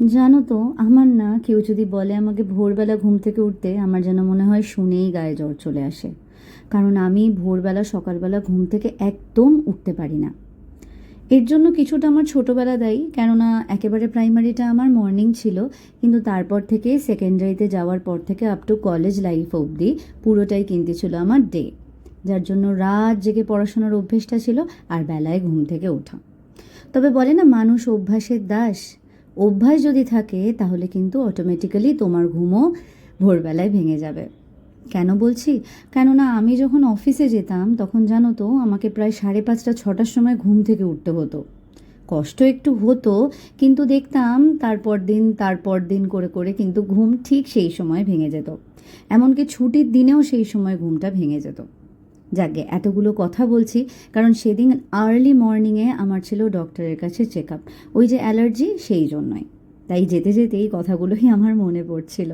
জানো তো, আমার না কেউ যদি বলে আমাকে ভোরবেলা ঘুম থেকে উঠতে, আমার যেন মনে হয় শুনেই গায়ে জ্বর চলে আসে। কারণ আমি ভোরবেলা সকালবেলা ঘুম থেকে একদম উঠতে পারি না। এর জন্য কিছুটা আমার ছোটোবেলা দায়ী, কেননা একেবারে প্রাইমারিটা আমার মর্নিং ছিল, কিন্তু তারপর থেকে সেকেন্ডারিতে যাওয়ার পর থেকে আপ টু কলেজ লাইফ অবধি পুরোটাই কিন্তু ছিল আমার ডে। যার জন্য রাত জেগে পড়াশোনার অভ্যেসটা ছিল, আর বেলায় ঘুম থেকে ওঠা। তবে বলে না, মানুষ অভ্যাসের দাস। অভ্যাস যদি থাকে তাহলে কিন্তু অটোমেটিক্যালি তোমার ঘুমও ভোরবেলায় ভেঙে যাবে। কেন বলছি? কেননা আমি যখন অফিসে যেতাম তখন জানো তো আমাকে প্রায় 5:30-6টার সময় ঘুম থেকে উঠতে হতো। কষ্ট একটু হতো, কিন্তু দেখতাম তারপর দিন করে করে কিন্তু ঘুম ঠিক সেই সময় ভেঙে যেত। এমনকি ছুটির দিনেও সেই সময় ঘুমটা ভেঙে যেত। যাকগে, এতগুলো কথা বলছি কারণ সেদিন আর্লি মর্নিংয়ে আমার ছিল ডক্টরের কাছে চেক আপ। ওই যে অ্যালার্জি, সেই জন্যই। তাই যেতে যেতে এই কথাগুলোই আমার মনে পড়ছিল।